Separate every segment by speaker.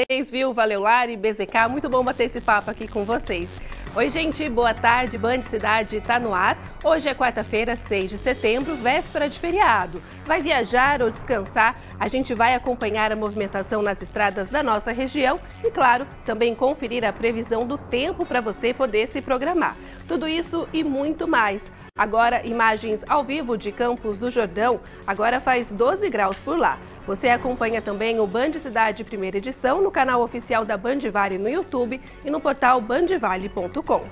Speaker 1: vocês, viu? Valeu, Lari, BZK, muito bom bater esse papo aqui com vocês. Oi, gente, boa tarde, Band Cidade tá no ar. Hoje é quarta-feira, 6 de setembro, véspera de feriado. Vai viajar ou descansar? A gente vai acompanhar a movimentação nas estradas da nossa região e, claro, também conferir a previsão do tempo para você poder se programar. Tudo isso e muito mais. Agora, imagens ao vivo de Campos do Jordão, agora faz 12 graus por lá. Você acompanha também o Band Cidade primeira edição no canal oficial da Band Vale no YouTube e no portal bandvale.com.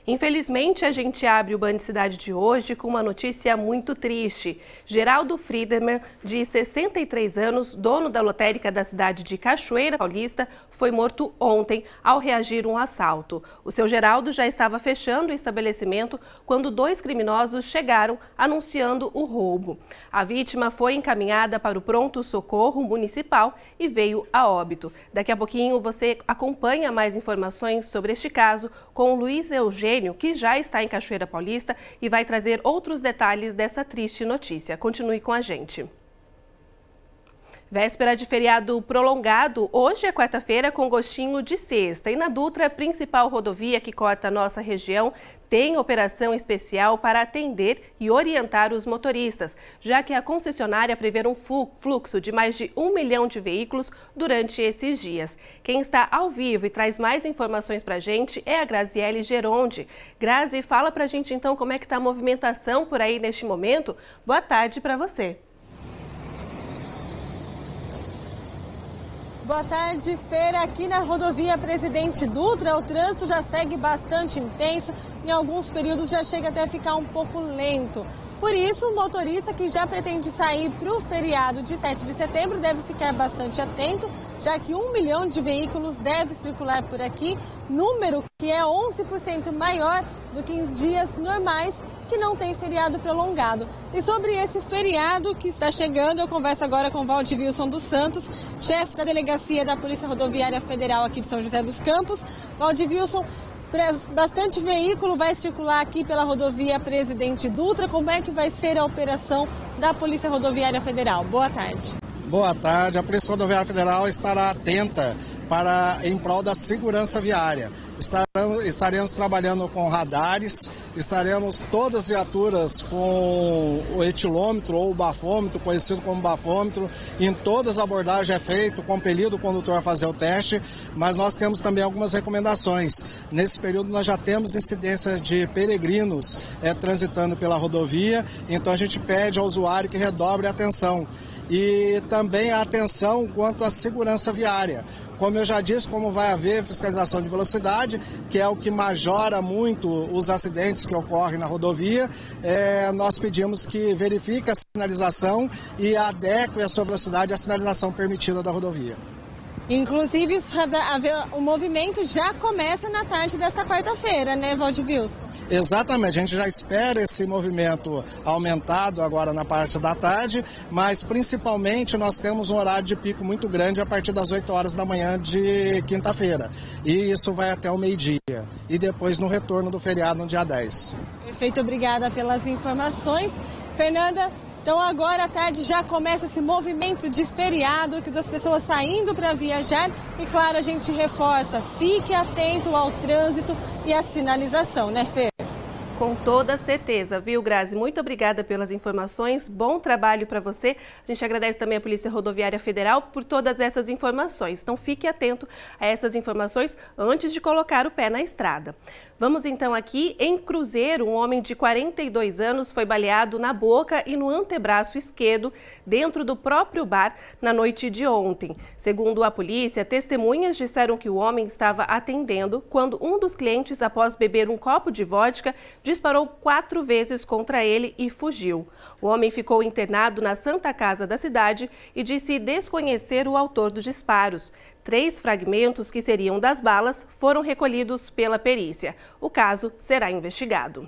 Speaker 1: Infelizmente, a gente abre o Band Cidade de hoje com uma notícia muito triste. Geraldo Friedemann, de 63 anos, dono da lotérica da cidade de Cachoeira Paulista, foi morto ontem ao reagir a um assalto. O seu Geraldo já estava fechando o estabelecimento quando dois criminosos chegaram anunciando o roubo. A vítima foi encaminhada para o pronto-socorro municipal e veio a óbito. Daqui a pouquinho você acompanha mais informações sobre este caso com o Luiz Eugênio, que já está em Cachoeira Paulista e vai trazer outros detalhes dessa triste notícia. Continue com a gente. Véspera de feriado prolongado, hoje é quarta-feira com gostinho de sexta. E na Dutra, principal rodovia que corta a nossa região, tem operação especial para atender e orientar os motoristas, já que a concessionária prevê um fluxo de mais de 1 milhão de veículos durante esses dias. Quem está ao vivo e traz mais informações para a gente é a Graziele Geronde. Grazi, fala para a gente então como é que está a movimentação por aí neste momento. Boa tarde para você.
Speaker 2: Boa tarde, Feira. Aqui na rodovia Presidente Dutra, o trânsito já segue bastante intenso. Em alguns períodos já chega até a ficar um pouco lento. Por isso, o motorista que já pretende sair para o feriado de 7 de setembro deve ficar bastante atento, já que 1 milhão de veículos deve circular por aqui, número que é 11% maior do que em dias normais que não tem feriado prolongado. E sobre esse feriado que está chegando, eu converso agora com Valdivillson dos Santos, chefe da delegacia da Polícia Rodoviária Federal aqui de São José dos Campos. Valdivillson, bastante veículo vai circular aqui pela rodovia Presidente Dutra. Como é que vai ser a operação da Polícia Rodoviária Federal? Boa tarde.
Speaker 3: Boa tarde. A Polícia Rodoviária Federal estará atenta em prol da segurança viária. Estaremos trabalhando com radares, estaremos todas as viaturas com o etilômetro ou o bafômetro, conhecido como bafômetro. Em todas as abordagens é feito, compelido o condutor a fazer o teste, mas nós temos também algumas recomendações. Nesse período nós já temos incidências de peregrinos transitando pela rodovia, então a gente pede ao usuário que redobre a atenção. E também a atenção quanto à segurança viária. Como eu já disse, como vai haver fiscalização de velocidade, que é o que majora muito os acidentes que ocorrem na rodovia, nós pedimos que verifique a sinalização e adeque a sua velocidade à sinalização permitida da rodovia.
Speaker 2: Inclusive, o movimento já começa na tarde dessa quarta-feira, né, Valdivillson?
Speaker 3: Exatamente, a gente já espera esse movimento aumentado agora na parte da tarde, mas principalmente nós temos um horário de pico muito grande a partir das 8 horas da manhã de quinta-feira. E isso vai até o meio-dia. E depois no retorno do feriado no dia 10.
Speaker 2: Perfeito, obrigada pelas informações. Fernanda, então agora à tarde já começa esse movimento de feriado, que das pessoas saindo para viajar. E claro, a gente reforça, fique atento ao trânsito e à sinalização, né, Fer?
Speaker 1: Com toda certeza, viu, Grazi? Muito obrigada pelas informações, bom trabalho para você. A gente agradece também à Polícia Rodoviária Federal por todas essas informações. Então fique atento a essas informações antes de colocar o pé na estrada. Vamos então aqui em Cruzeiro, um homem de 42 anos foi baleado na boca e no antebraço esquerdo dentro do próprio bar na noite de ontem. Segundo a polícia, testemunhas disseram que o homem estava atendendo quando um dos clientes, após beber um copo de vodka, disparou 4 vezes contra ele e fugiu. O homem ficou internado na Santa Casa da cidade e disse desconhecer o autor dos disparos. 3 fragmentos que seriam das balas foram recolhidos pela perícia. O caso será investigado.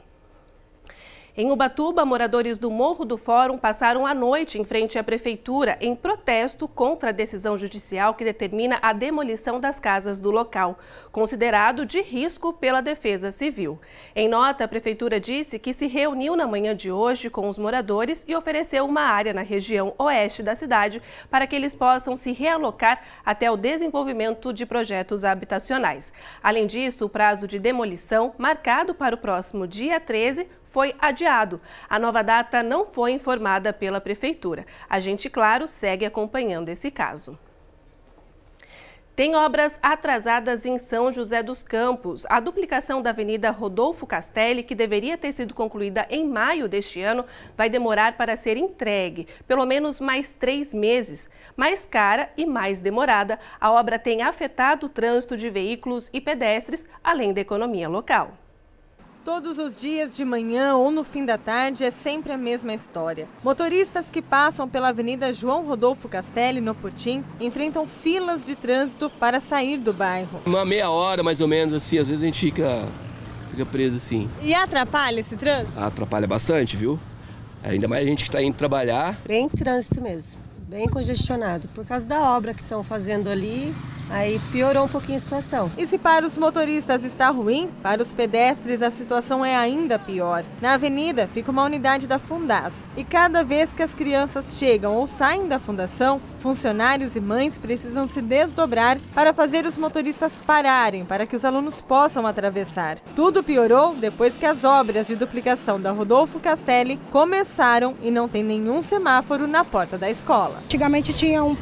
Speaker 1: Em Ubatuba, moradores do Morro do Fórum passaram a noite em frente à prefeitura em protesto contra a decisão judicial que determina a demolição das casas do local, considerado de risco pela Defesa Civil. Em nota, a prefeitura disse que se reuniu na manhã de hoje com os moradores e ofereceu uma área na região oeste da cidade para que eles possam se realocar até o desenvolvimento de projetos habitacionais. Além disso, o prazo de demolição, marcado para o próximo dia 13, foi adiado. A nova data não foi informada pela prefeitura. A gente, claro, segue acompanhando esse caso. Tem obras atrasadas em São José dos Campos. A duplicação da Avenida Rodolfo Castelli, que deveria ter sido concluída em maio deste ano, vai demorar para ser entregue, pelo menos mais 3 meses. Mais cara e mais demorada, a obra tem afetado o trânsito de veículos e pedestres, além da economia local.
Speaker 2: Todos os dias de manhã ou no fim da tarde é sempre a mesma história. Motoristas que passam pela Avenida João Rodolfo Castelli, no Putim, enfrentam filas de trânsito para sair do bairro.
Speaker 4: Uma meia hora, mais ou menos, assim, às vezes a gente fica preso assim.
Speaker 2: E atrapalha esse trânsito?
Speaker 4: Atrapalha bastante, viu? Ainda mais a gente que está indo trabalhar.
Speaker 5: Bem trânsito mesmo, bem congestionado. Por causa da obra que estão fazendo ali, aí piorou um pouquinho a situação.
Speaker 2: E se para os motoristas está ruim, para os pedestres a situação é ainda pior. Na avenida fica uma unidade da Fundas e cada vez que as crianças chegam ou saem da fundação, funcionários e mães precisam se desdobrar para fazer os motoristas pararem para que os alunos possam atravessar. Tudo piorou depois que as obras de duplicação da Rodolfo Castelli começaram e não tem nenhum semáforo na porta da escola.
Speaker 6: Antigamente tinha um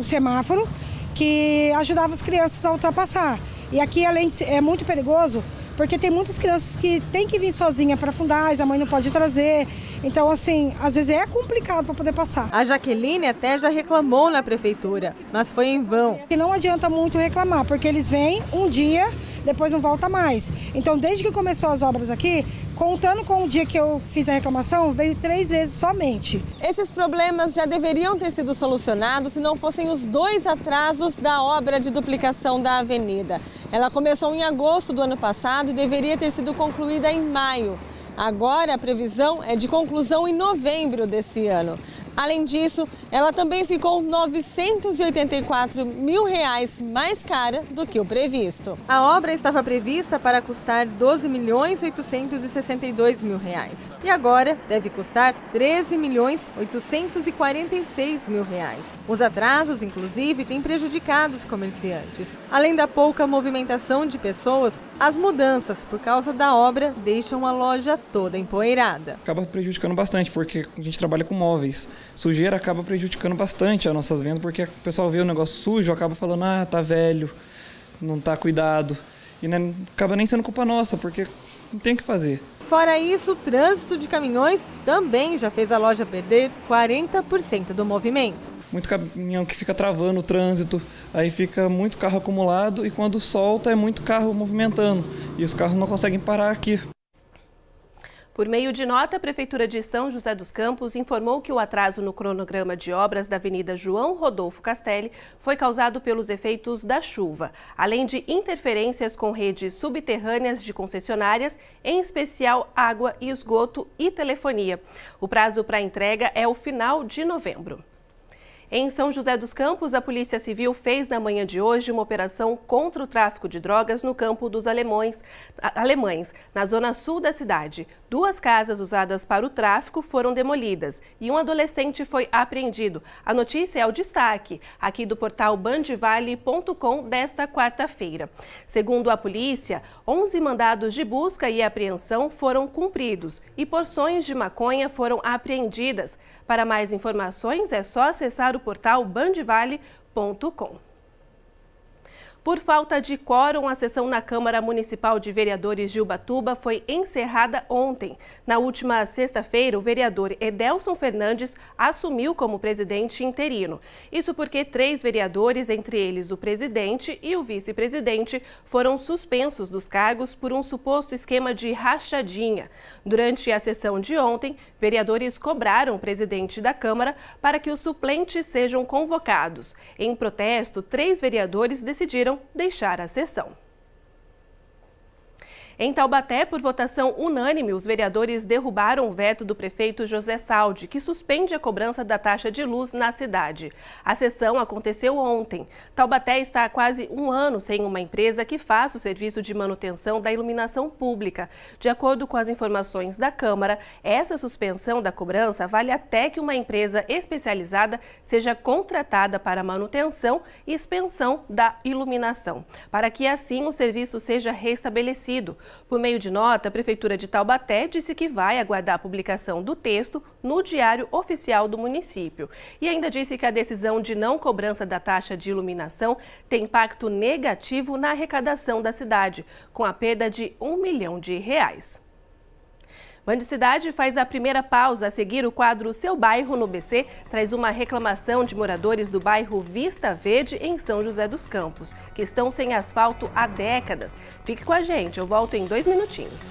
Speaker 6: semáforo que ajudava as crianças a ultrapassar. E aqui, além de é muito perigoso, porque tem muitas crianças que têm que vir sozinha para Fundais, a mãe não pode trazer. Então, assim, às vezes é complicado para poder passar.
Speaker 2: A Jaqueline até já reclamou na prefeitura, mas foi em vão.
Speaker 6: E não adianta muito reclamar, porque eles vêm um dia, depois não volta mais. Então, desde que começou as obras aqui, contando com o dia que eu fiz a reclamação, veio 3 vezes somente.
Speaker 2: Esses problemas já deveriam ter sido solucionados se não fossem os 2 atrasos da obra de duplicação da avenida. Ela começou em agosto do ano passado e deveria ter sido concluída em maio. Agora a previsão é de conclusão em novembro desse ano. Além disso, ela também ficou R$ 984 mil mais cara do que o previsto. A obra estava prevista para custar R$ 12.862.000 e agora deve custar R$ 13.846.000. Os atrasos, inclusive, têm prejudicado os comerciantes. Além da pouca movimentação de pessoas, as mudanças por causa da obra deixam a loja toda empoeirada.
Speaker 7: Acaba prejudicando bastante, porque a gente trabalha com móveis. Sujeira acaba prejudicando bastante as nossas vendas, porque o pessoal vê o negócio sujo, acaba falando, tá velho, não tá cuidado. E né, acaba nem sendo culpa nossa, porque não tem o que fazer.
Speaker 2: Fora isso, o trânsito de caminhões também já fez a loja perder 40% do movimento.
Speaker 7: Muito caminhão que fica travando o trânsito, aí fica muito carro acumulado e quando solta é muito carro movimentando. E os carros não conseguem parar aqui.
Speaker 1: Por meio de nota, a Prefeitura de São José dos Campos informou que o atraso no cronograma de obras da Avenida João Rodolfo Castelli foi causado pelos efeitos da chuva, além de interferências com redes subterrâneas de concessionárias, em especial água e esgoto e telefonia. O prazo para entrega é o final de novembro. Em São José dos Campos, a Polícia Civil fez na manhã de hoje uma operação contra o tráfico de drogas no campo dos Alemães, na zona sul da cidade. 2 casas usadas para o tráfico foram demolidas e um adolescente foi apreendido. A notícia é o destaque aqui do portal bandvale.com desta quarta-feira. Segundo a polícia, 11 mandados de busca e apreensão foram cumpridos e porções de maconha foram apreendidas. Para mais informações, é só acessar o portal bandvale.com. Por falta de quórum, a sessão na Câmara Municipal de Vereadores de Ubatuba foi encerrada ontem. Na última sexta-feira, o vereador Edelson Fernandes assumiu como presidente interino. Isso porque 3 vereadores, entre eles o presidente e o vice-presidente, foram suspensos dos cargos por um suposto esquema de rachadinha. Durante a sessão de ontem, vereadores cobraram o presidente da Câmara para que os suplentes sejam convocados. Em protesto, 3 vereadores decidiram deixar a sessão. Em Taubaté, por votação unânime, os vereadores derrubaram o veto do prefeito José Saldi, que suspende a cobrança da taxa de luz na cidade. A sessão aconteceu ontem. Taubaté está há quase um ano sem uma empresa que faça o serviço de manutenção da iluminação pública. De acordo com as informações da Câmara, essa suspensão da cobrança vale até que uma empresa especializada seja contratada para a manutenção e expensão da iluminação, para que assim o serviço seja restabelecido. Por meio de nota, a Prefeitura de Taubaté disse que vai aguardar a publicação do texto no Diário Oficial do município. E ainda disse que a decisão de não cobrança da taxa de iluminação tem impacto negativo na arrecadação da cidade, com a perda de R$1 milhão. Band Cidade faz a primeira pausa. A seguir, o quadro Seu Bairro no BC traz uma reclamação de moradores do bairro Vista Verde, em São José dos Campos, que estão sem asfalto há décadas. Fique com a gente, eu volto em 2 minutinhos.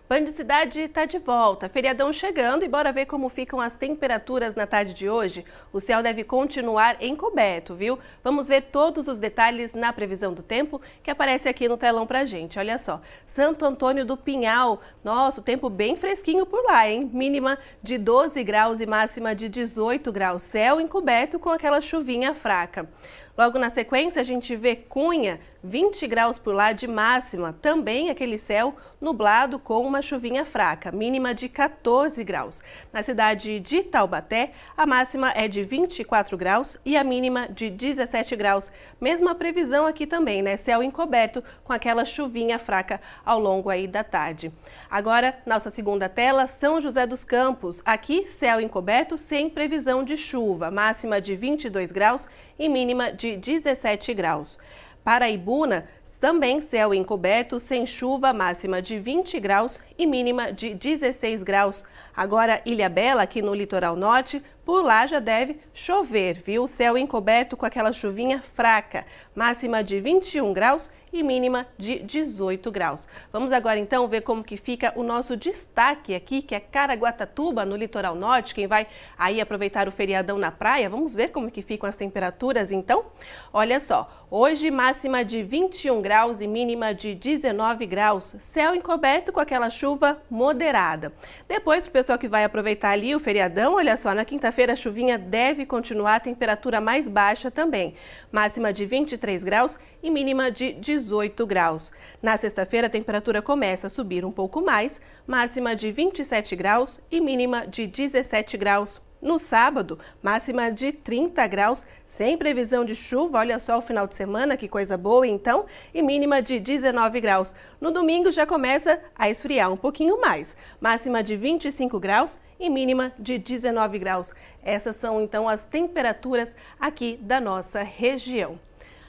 Speaker 1: Band Cidade está de volta, feriadão chegando e bora ver como ficam as temperaturas na tarde de hoje. O céu deve continuar encoberto, viu? Vamos ver todos os detalhes na previsão do tempo que aparece aqui no telão pra gente. Olha só, Santo Antônio do Pinhal, nosso tempo bem fresquinho por lá, hein? Mínima de 12 graus e máxima de 18 graus, céu encoberto com aquela chuvinha fraca. Logo na sequência, a gente vê Cunha, 20 graus por lá de máxima, também aquele céu nublado com uma chuvinha fraca, mínima de 14 graus. Na cidade de Taubaté, a máxima é de 24 graus e a mínima de 17 graus. Mesma previsão aqui também, né? Céu encoberto com aquela chuvinha fraca ao longo aí da tarde. Agora, nossa segunda tela, São José dos Campos. Aqui, céu encoberto sem previsão de chuva, máxima de 22 graus e mínima de 17 graus. Paraibuna, também céu encoberto, sem chuva, máxima de 20 graus e mínima de 16 graus. Agora, Ilhabela, aqui no litoral norte, por lá já deve chover, viu? Céu encoberto com aquela chuvinha fraca, máxima de 21 graus e mínima de 18 graus. Vamos agora então ver como que fica o nosso destaque aqui, que é Caraguatatuba, no litoral norte. Quem vai aí aproveitar o feriadão na praia, vamos ver como que ficam as temperaturas então? Olha só, hoje máxima de 21 graus e mínima de 19 graus, céu encoberto com aquela chuva moderada. Depois, para o pessoal que vai aproveitar ali o feriadão, olha só, na quinta-feira a chuvinha deve continuar, a temperatura mais baixa também, máxima de 23 graus e mínima de 18 graus. Na sexta-feira a temperatura começa a subir um pouco mais, máxima de 27 graus e mínima de 17 graus. No sábado, máxima de 30 graus, sem previsão de chuva, olha só o final de semana, que coisa boa então, e mínima de 19 graus. No domingo já começa a esfriar um pouquinho mais, máxima de 25 graus e mínima de 19 graus. Essas são então as temperaturas aqui da nossa região.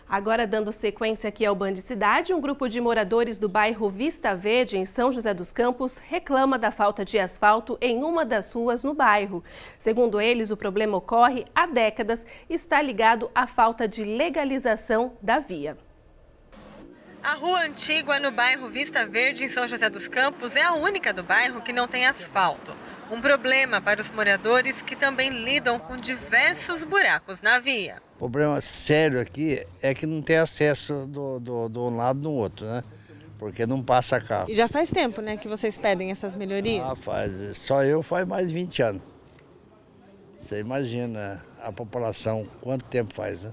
Speaker 1: Agora, dando sequência aqui ao Band Cidade, um grupo de moradores do bairro Vista Verde, em São José dos Campos, reclama da falta de asfalto em uma das ruas no bairro. Segundo eles, o problema ocorre há décadas e está ligado à falta de legalização da via.
Speaker 2: A Rua Antígua, no bairro Vista Verde, em São José dos Campos, é a única do bairro que não tem asfalto. Um problema para os moradores que também lidam com diversos buracos na via.
Speaker 8: O problema sério aqui é que não tem acesso do um lado no outro, né? Porque não passa carro.
Speaker 2: E já faz tempo, né, que vocês pedem essas melhorias?
Speaker 8: Ah, faz. Só eu faz mais de 20 anos. Você imagina a população, quanto tempo faz, né?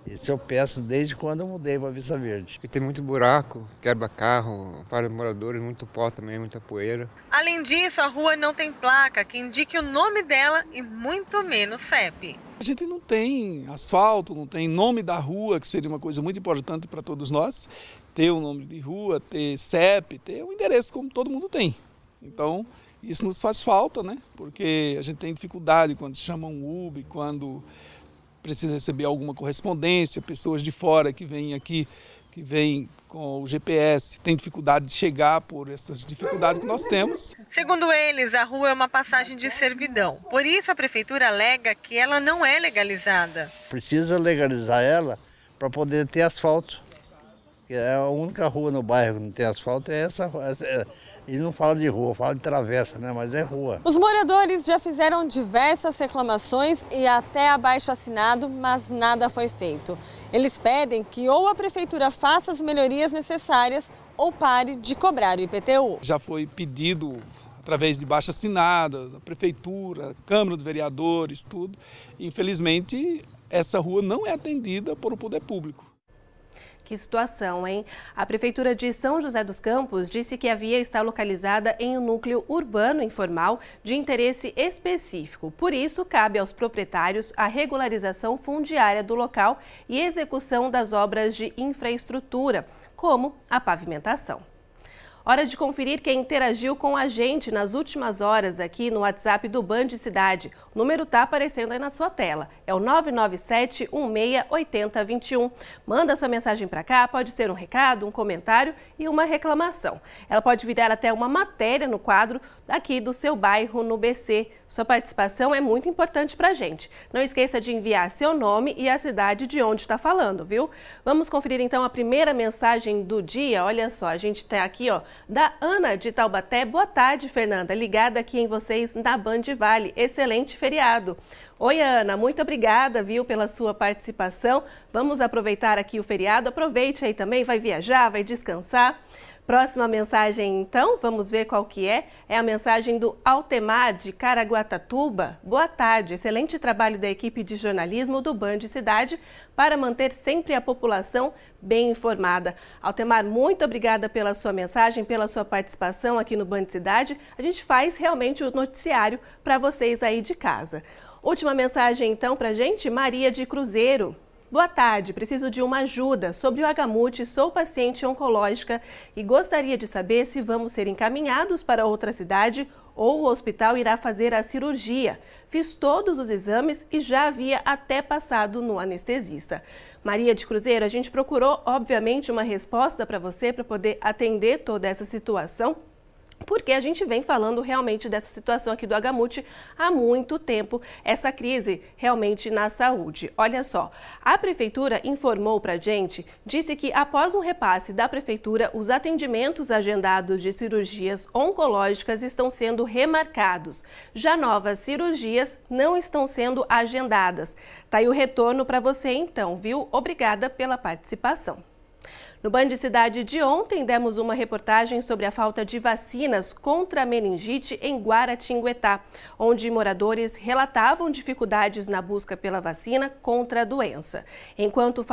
Speaker 8: Isso eu peço desde quando eu mudei para Vista Verde.
Speaker 9: E tem muito buraco, quebra carro, para os moradores, muito pó também, muita poeira.
Speaker 2: Além disso, a rua não tem placa que indique o nome dela e muito menos CEP.
Speaker 10: A gente não tem asfalto, não tem nome da rua, que seria uma coisa muito importante para todos nós. Ter o nome de rua, ter CEP, ter um endereço como todo mundo tem. Então, isso nos faz falta, né? Porque a gente tem dificuldade quando chama um UB, quando precisa receber alguma correspondência, pessoas de fora que vêm aqui, que vêm com o GPS, tem dificuldade de chegar por essas dificuldades que nós temos.
Speaker 2: Segundo eles, a rua é uma passagem de servidão. Por isso, a prefeitura alega que ela não é legalizada.
Speaker 8: Precisa legalizar ela para poder ter asfalto. Porque a única rua no bairro que não tem asfalto é essa. Eles não falam de rua, falam de travessa, né? Mas é rua.
Speaker 2: Os moradores já fizeram diversas reclamações e até abaixo-assinado, mas nada foi feito. Eles pedem que ou a prefeitura faça as melhorias necessárias ou pare de cobrar o IPTU.
Speaker 10: Já foi pedido através de abaixo-assinado, da prefeitura, Câmara de Vereadores, tudo. Infelizmente, essa rua não é atendida por o poder público.
Speaker 1: Que situação, hein? A Prefeitura de São José dos Campos disse que a via está localizada em um núcleo urbano informal de interesse específico. Por isso, cabe aos proprietários a regularização fundiária do local e execução das obras de infraestrutura, como a pavimentação. Hora de conferir quem interagiu com a gente nas últimas horas aqui no WhatsApp do Band Cidade. O número está aparecendo aí na sua tela. É o 997-168021. Manda sua mensagem para cá, pode ser um recado, um comentário e uma reclamação. Ela pode virar até uma matéria no quadro aqui do seu bairro no BC. Sua participação é muito importante para a gente. Não esqueça de enviar seu nome e a cidade de onde está falando, viu? Vamos conferir então a primeira mensagem do dia. Olha só, a gente está aqui, ó, da Ana de Taubaté. Boa tarde, Fernanda. Ligada aqui em vocês na Band Vale. Excelente feriado. Oi, Ana. Muito obrigada, viu, pela sua participação. Vamos aproveitar aqui o feriado. Aproveite aí também, vai viajar, vai descansar. Próxima mensagem, então, vamos ver qual que é. É a mensagem do Altemar de Caraguatatuba. Boa tarde, excelente trabalho da equipe de jornalismo do Band Cidade para manter sempre a população bem informada. Altemar, muito obrigada pela sua mensagem, pela sua participação aqui no Band Cidade. A gente faz realmente o noticiário para vocês aí de casa. Última mensagem, então, para a gente, Maria de Cruzeiro. Boa tarde, preciso de uma ajuda sobre o Agamute, sou paciente oncológica e gostaria de saber se vamos ser encaminhados para outra cidade ou o hospital irá fazer a cirurgia. Fiz todos os exames e já havia até passado no anestesista. Maria de Cruzeiro, a gente procurou, obviamente, uma resposta para você para poder atender toda essa situação. Porque a gente vem falando realmente dessa situação aqui do Agamute há muito tempo, essa crise realmente na saúde. Olha só, a Prefeitura informou pra gente, disse que após um repasse da Prefeitura, os atendimentos agendados de cirurgias oncológicas estão sendo remarcados. Já novas cirurgias não estão sendo agendadas. Tá aí o retorno para você então, viu? Obrigada pela participação. No Band Cidade de ontem, demos uma reportagem sobre a falta de vacinas contra a meningite em Guaratinguetá, onde moradores relatavam dificuldades na busca pela vacina contra a doença. Enquanto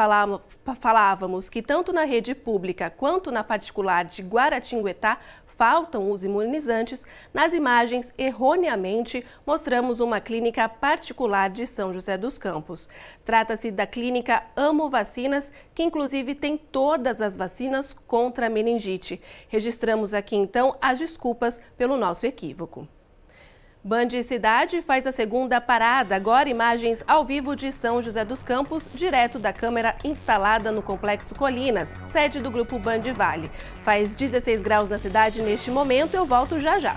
Speaker 1: falávamos que tanto na rede pública quanto na particular de Guaratinguetá faltam os imunizantes, nas imagens, erroneamente, mostramos uma clínica particular de São José dos Campos. Trata-se da clínica Amo Vacinas, que inclusive tem todas as vacinas contra a meningite. Registramos aqui, então, as desculpas pelo nosso equívoco. Band Cidade faz a segunda parada, agora imagens ao vivo de São José dos Campos, direto da câmera instalada no Complexo Colinas, sede do Grupo Band Vale. Faz 16 graus na cidade neste momento, eu volto já já.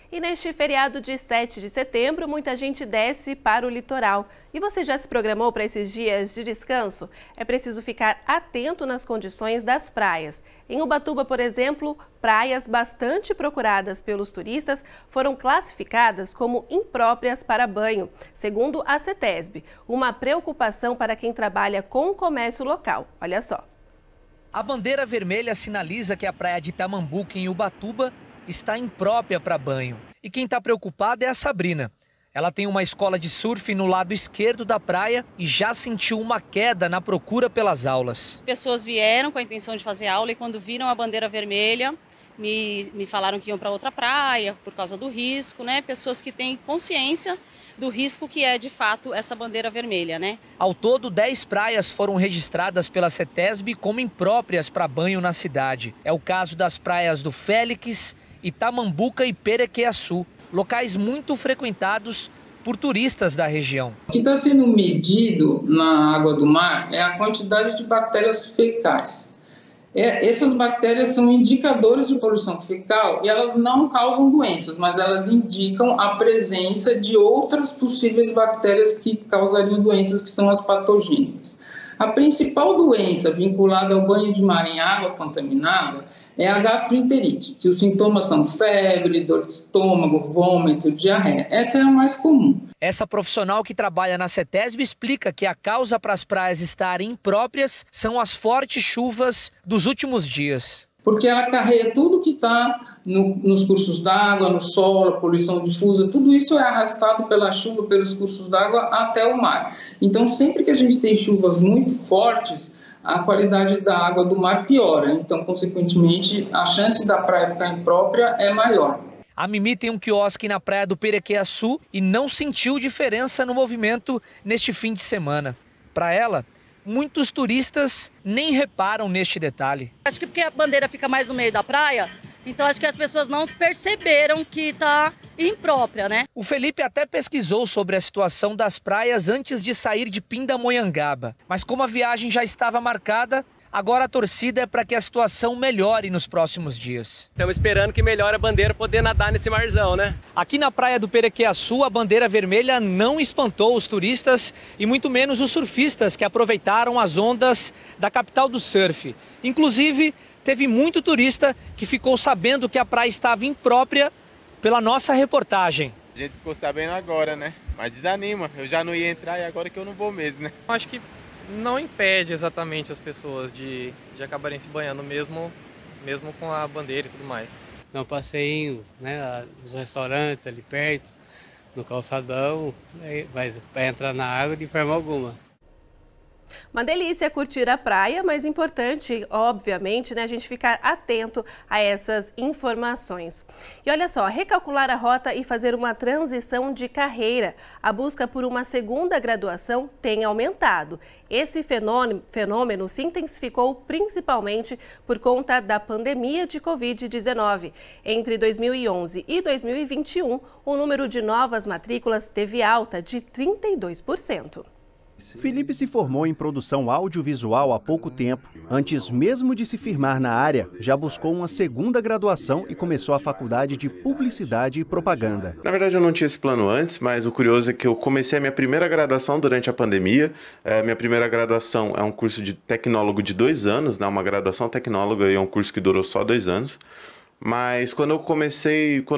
Speaker 1: E neste feriado de 7 de setembro, muita gente desce para o litoral. E você já se programou para esses dias de descanso? É preciso ficar atento nas condições das praias. Em Ubatuba, por exemplo, praias bastante procuradas pelos turistas foram classificadas como impróprias para banho, segundo a CETESB, uma preocupação para quem trabalha com o comércio local. Olha só.
Speaker 11: A bandeira vermelha sinaliza que a praia de Tamambuca, em Ubatuba, está imprópria para banho. E quem está preocupada é a Sabrina. Ela tem uma escola de surf no lado esquerdo da praia e já sentiu uma queda na procura pelas aulas.
Speaker 12: Pessoas vieram com a intenção de fazer aula e quando viram a bandeira vermelha, me falaram que iam para outra praia por causa do risco, né? Pessoas que têm consciência do risco que é, de fato, essa bandeira vermelha, né?
Speaker 11: Ao todo, 10 praias foram registradas pela CETESB como impróprias para banho na cidade. É o caso das praias do Félix, Itamambuca e Perequeaçu, locais muito frequentados por turistas da região.
Speaker 13: O que está sendo medido na água do mar é a quantidade de bactérias fecais. Essas bactérias são indicadores de poluição fecal e elas não causam doenças, mas elas indicam a presença de outras possíveis bactérias que causariam doenças, que são as patogênicas. A principal doença vinculada ao banho de mar em água contaminada é a gastroenterite, que os sintomas são febre, dor de estômago, vômito, diarreia. Essa é a mais comum.
Speaker 11: Essa profissional que trabalha na CETESB explica que a causa para as praias estarem impróprias são as fortes chuvas dos últimos dias.
Speaker 13: Porque ela carrega tudo que está nos cursos d'água, no solo, a poluição difusa, tudo isso é arrastado pela chuva, pelos cursos d'água até o mar. Então, sempre que a gente tem chuvas muito fortes, a qualidade da água do mar piora. Então, consequentemente, a chance da praia ficar imprópria é maior.
Speaker 11: A Mimi tem um quiosque na praia do Perequeaçu e não sentiu diferença no movimento neste fim de semana. Para ela, muitos turistas nem reparam neste detalhe.
Speaker 14: Acho que porque a bandeira fica mais no meio da praia, então acho que as pessoas não perceberam que está imprópria, né?
Speaker 11: O Felipe até pesquisou sobre a situação das praias antes de sair de Pindamonhangaba. Mas como a viagem já estava marcada, agora a torcida é para que a situação melhore nos próximos dias.
Speaker 15: Estamos esperando que melhore a bandeira poder nadar nesse marzão, né?
Speaker 11: Aqui na praia do Perequeaçu, a bandeira vermelha não espantou os turistas e muito menos os surfistas que aproveitaram as ondas da capital do surf. Inclusive, teve muito turista que ficou sabendo que a praia estava imprópria pela nossa reportagem.
Speaker 16: A gente ficou sabendo agora, né? Mas desanima, eu já não ia entrar e agora que eu não vou mesmo, né?
Speaker 17: Acho que não impede exatamente as pessoas de acabarem se banhando mesmo com a bandeira e tudo mais.
Speaker 18: Não, passei, né, nos restaurantes ali perto, no calçadão, vai entrar na água de forma alguma.
Speaker 1: Uma delícia curtir a praia, mas importante, obviamente, né, a gente ficar atento a essas informações. E olha só, recalcular a rota e fazer uma transição de carreira. A busca por uma segunda graduação tem aumentado. Esse fenômeno se intensificou principalmente por conta da pandemia de Covid-19. Entre 2011 e 2021, o número de novas matrículas teve alta de 32%.
Speaker 19: Felipe se formou em produção audiovisual há pouco tempo. Antes mesmo de se firmar na área, já buscou uma segunda graduação e começou a faculdade de Publicidade e Propaganda.
Speaker 20: Na verdade, eu não tinha esse plano antes, mas o curioso é que eu comecei a minha primeira graduação durante a pandemia. Minha primeira graduação é um curso de tecnólogo de 2 anos, né? Uma graduação tecnóloga e é um curso que durou só 2 anos. Mas quando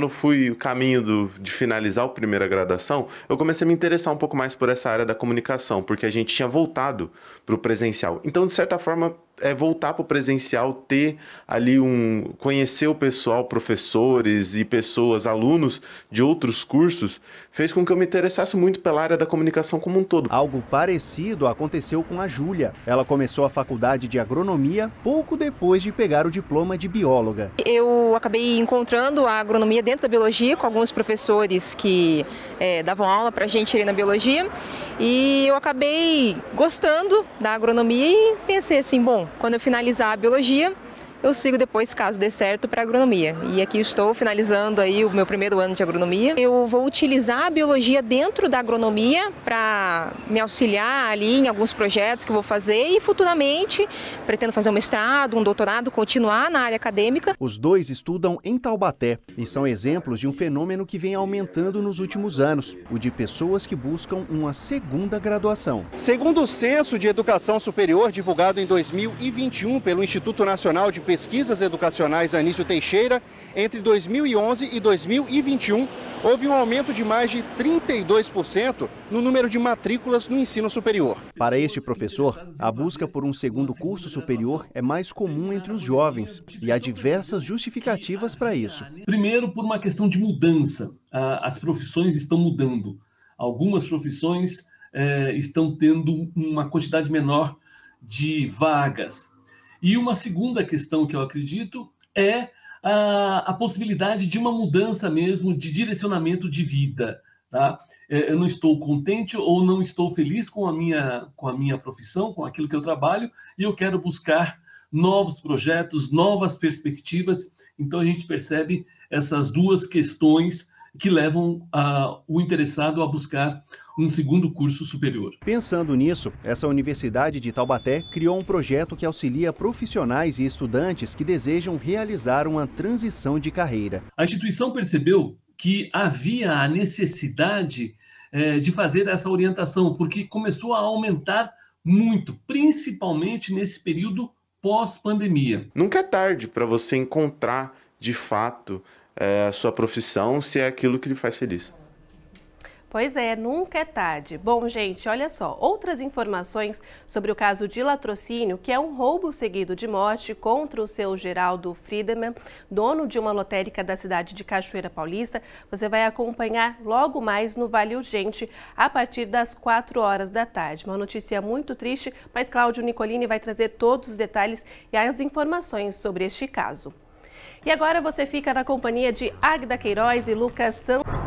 Speaker 20: fui o caminho de finalizar a primeira graduação, eu comecei a me interessar um pouco mais por essa área da comunicação, porque a gente tinha voltado para o presencial. Então, de certa forma, voltar para o presencial, ter ali conhecer o pessoal, professores e pessoas, alunos de outros cursos, fez com que eu me interessasse muito pela área da comunicação como um todo.
Speaker 19: Algo parecido aconteceu com a Júlia. Ela começou a faculdade de agronomia pouco depois de pegar o diploma de bióloga.
Speaker 21: Eu acabei encontrando a agronomia dentro da biologia com alguns professores que davam aula para a gente ali na biologia. E eu acabei gostando da agronomia e pensei assim, bom, quando eu finalizar a biologia, eu sigo depois, caso dê certo, para a agronomia. E aqui estou finalizando aí o meu primeiro ano de agronomia. Eu vou utilizar a biologia dentro da agronomia para me auxiliar ali em alguns projetos que eu vou fazer e futuramente pretendo fazer um mestrado, um doutorado, continuar na área acadêmica.
Speaker 19: Os dois estudam em Taubaté e são exemplos de um fenômeno que vem aumentando nos últimos anos, o de pessoas que buscam uma segunda graduação. Segundo o Censo de Educação Superior, divulgado em 2021 pelo Instituto Nacional de Pesquisas Educacionais Anísio Teixeira, entre 2011 e 2021, houve um aumento de mais de 32% no número de matrículas no ensino superior. Para este professor, a busca por um segundo curso superior é mais comum entre os jovens e há diversas justificativas para isso.
Speaker 22: Primeiro, por uma questão de mudança. As profissões estão mudando. Algumas profissões estão tendo uma quantidade menor de vagas. E uma segunda questão que eu acredito é a possibilidade de uma mudança mesmo de direcionamento de vida. Tá? Eu não estou contente ou não estou feliz com a minha profissão, com aquilo que eu trabalho, e eu quero buscar novos projetos, novas perspectivas. Então a gente percebe essas duas questões que levam o interessado a buscar um segundo curso superior.
Speaker 19: Pensando nisso, essa Universidade de Taubaté criou um projeto que auxilia profissionais e estudantes que desejam realizar uma transição de carreira.
Speaker 22: A instituição percebeu que havia a necessidade de fazer essa orientação, porque começou a aumentar muito, principalmente nesse período pós-pandemia.
Speaker 20: Nunca é tarde para você encontrar, de fato, a sua profissão, se é aquilo que lhe faz feliz.
Speaker 1: Pois é, nunca é tarde. Bom, gente, olha só, outras informações sobre o caso de latrocínio, que é um roubo seguido de morte contra o seu Geraldo Friedemann, dono de uma lotérica da cidade de Cachoeira Paulista, você vai acompanhar logo mais no Vale Urgente, a partir das 4 horas da tarde. Uma notícia muito triste, mas Cláudio Nicolini vai trazer todos os detalhes e as informações sobre este caso. E agora você fica na companhia de Agda Queiroz e Lucas Santos.